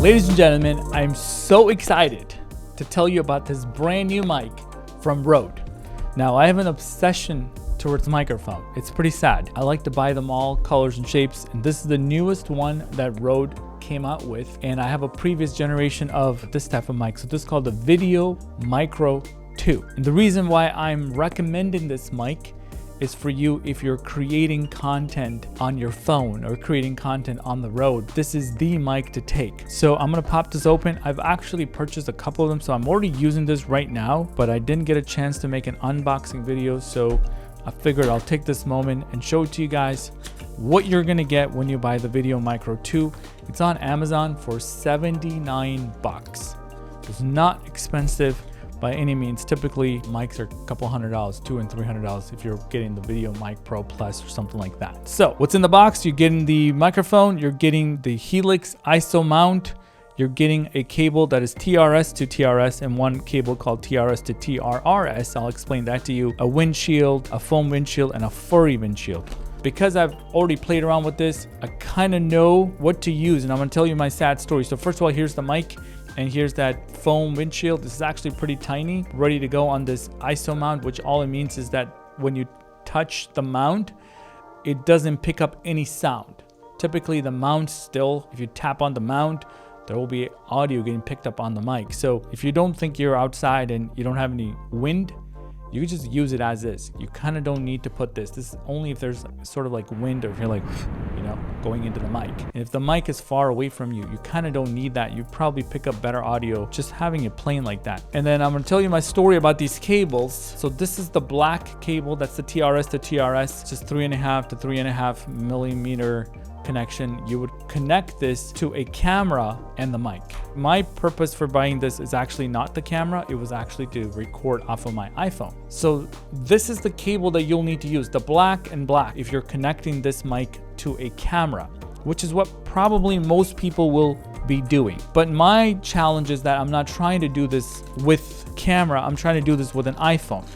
Ladies and gentlemen, I'm so excited to tell you about this brand new mic from RØDE. Now, I have an obsession towards microphone. It's pretty sad. I like to buy them all colors and shapes, and this is the newest one that RØDE came out with, and I have a previous generation of this type of mic. So this is called the VideoMicro II. And the reason why I'm recommending this mic is for you if you're creating content on your phone or creating content on the road. This is the mic to take. So I'm gonna pop this open. I've actually purchased a couple of them, so I'm already using this right now, but I didn't get a chance to make an unboxing video, so I figured I'll take this moment and show it to you guys what you're gonna get when you buy the VideoMicro II. It's on Amazon for 79 bucks. It's not expensive by any means. Typically mics are a couple $100, $200 and $300 if you're getting the Video Mic Pro Plus or something like that. So what's in the box? You're getting the microphone, you're getting the HELIX Isolation Mount, you're getting a cable that is TRS to TRS and one cable called TRS to TRRS. I'll explain that to you. A windshield, a foam windshield, and a furry windshield. Because I've already played around with this, I kind of know what to use, and I'm gonna tell you my sad story. So first of all, here's the mic, and here's that foam windshield. This is actually pretty tiny, ready to go on this ISO mount, which all it means is that when you touch the mount, it doesn't pick up any sound. Typically the mount still, if you tap on the mount, there will be audio getting picked up on the mic. So if you don't think you're outside and you don't have any wind, you can just use it as is. You kind of don't need to put this. This is only if there's sort of like wind or if you're like, you know, going into the mic. And if the mic is far away from you, you kind of don't need that. You probably pick up better audio just having it playing like that. And then I'm gonna tell you my story about these cables. So this is the black cable. That's the TRS to TRS, just 3.5 to 3.5 millimeter connection. You would connect this to a camera and the mic. My purpose for buying this is actually not the camera, it was actually to record off of my iPhone. So this is the cable that you'll need to use, the black and black, if you're connecting this mic to a camera, which is what probably most people will be doing. But my challenge is that I'm not trying to do this with camera, I'm trying to do this with an iPhone.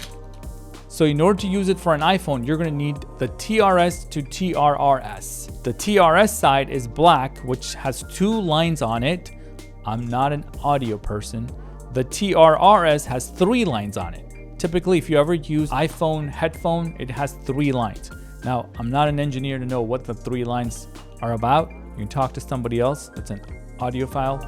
So in order to use it for an iPhone, you're gonna need the TRS to TRRS. The TRS side is black, which has 2 lines on it. I'm not an audio person. The TRRS has 3 lines on it. Typically, if you ever use iPhone headphone, it has 3 lines. Now, I'm not an engineer to know what the 3 lines are about. You can talk to somebody else that's an audiophile.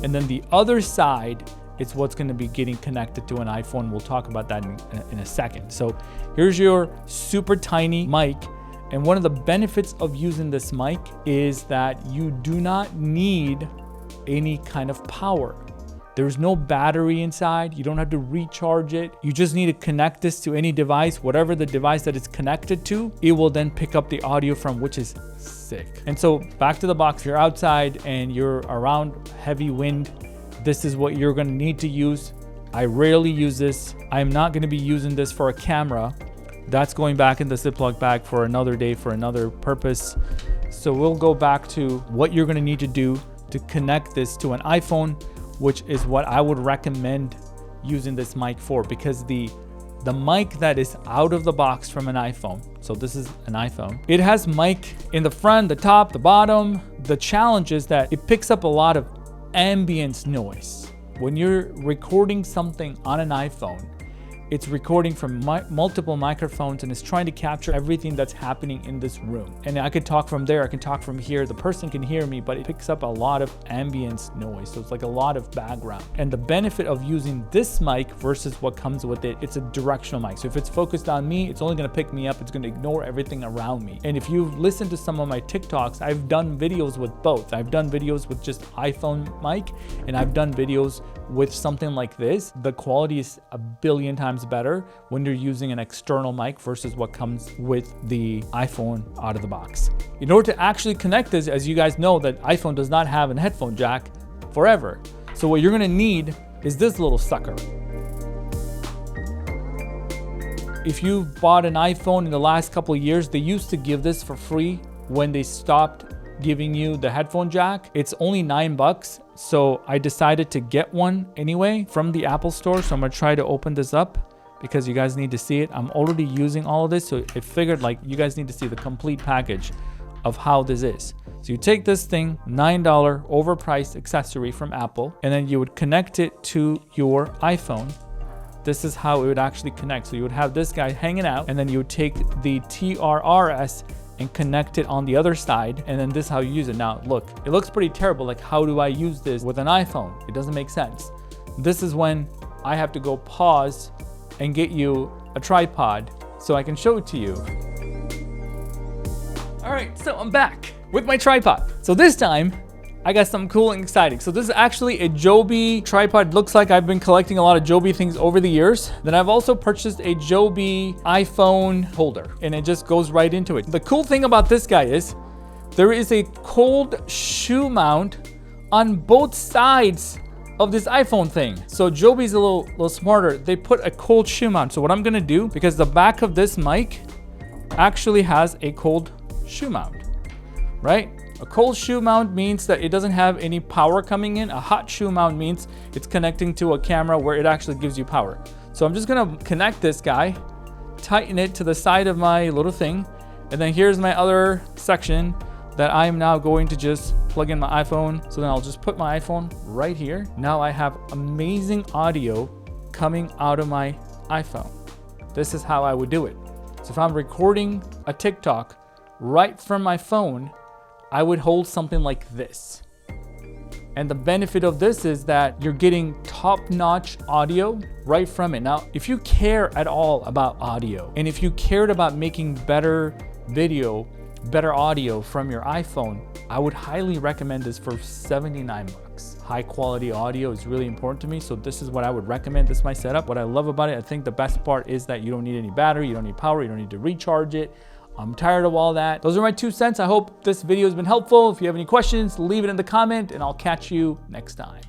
And then the other side, it's what's going to be getting connected to an iPhone. We'll talk about that in a second. So here's your super tiny mic. And one of the benefits of using this mic is that you do not need any kind of power. There's no battery inside. You don't have to recharge it. You just need to connect this to any device, whatever the device that it's connected to, it will then pick up the audio from, which is sick. And so back to the box, if you're outside and you're around heavy wind, this is what you're gonna need to use. I rarely use this. I'm not gonna be using this for a camera. That's going back in the Ziploc bag for another day, for another purpose. So we'll go back to what you're gonna need to do to connect this to an iPhone, which is what I would recommend using this mic for, because the mic that is out of the box from an iPhone, so this is an iPhone, it has mic in the front, the top, the bottom. The challenge is that it picks up a lot of ambience noise. When you're recording something on an iPhone, it's recording from multiple microphones and it's trying to capture everything that's happening in this room. And I could talk from there, I can talk from here, the person can hear me, but it picks up a lot of ambience noise. So it's like a lot of background. And the benefit of using this mic versus what comes with it, it's a directional mic. So if it's focused on me, it's only gonna pick me up, it's gonna ignore everything around me. And if you've listened to some of my TikToks, I've done videos with both. I've done videos with just iPhone mic, and I've done videos with something like this. The quality is a billion times better when you're using an external mic versus what comes with the iPhone out of the box. In order to actually connect this, as you guys know, that iPhone does not have a headphone jack forever. So what you're gonna need is this little sucker. If you bought an iPhone in the last couple of years, they used to give this for free when they stopped giving you the headphone jack. It's only $9, so I decided to get one anyway from the Apple store. So I'm gonna try to open this up because you guys need to see it. I'm already using all of this, so I figured like you guys need to see the complete package of how this is. So you take this thing, $9 overpriced accessory from Apple, and then you would connect it to your iPhone. This is how it would actually connect. So you would have this guy hanging out, and then you would take the TRRS and connect it on the other side, and then this is how you use it. Now look, it looks pretty terrible. Like, how do I use this with an iPhone? It doesn't make sense. This is when I have to go pause and get you a tripod so I can show it to you. All right, so I'm back with my tripod. So this time I got something cool and exciting. So this is actually a Joby tripod. Looks like I've been collecting a lot of Joby things over the years. Then I've also purchased a Joby iPhone holder, and it just goes right into it. The cool thing about this guy is there is a cold shoe mount on both sides of this iPhone thing. So Joby's a little smarter. They put a cold shoe mount. So what I'm gonna do, because the back of this mic actually has a cold shoe mount, right? A cold shoe mount means that it doesn't have any power coming in. A hot shoe mount means it's connecting to a camera where it actually gives you power. So I'm just gonna connect this guy, tighten it to the side of my little thing, and then here's my other section that I'm now going to just plug in my iPhone. So then I'll just put my iPhone right here. Now I have amazing audio coming out of my iPhone. This is how I would do it. So if I'm recording a TikTok right from my phone, I would hold something like this. And the benefit of this is that you're getting top-notch audio right from it. Now, if you care at all about audio, and if you cared about making better video, better audio from your iPhone, I would highly recommend this for 79 bucks. High quality audio is really important to me, so this is what I would recommend. This is my setup. What I love about it, I think the best part is that you don't need any battery, you don't need power, you don't need to recharge it. I'm tired of all that. Those are my 2 cents. I hope this video has been helpful. If you have any questions, leave it in the comment, and I'll catch you next time.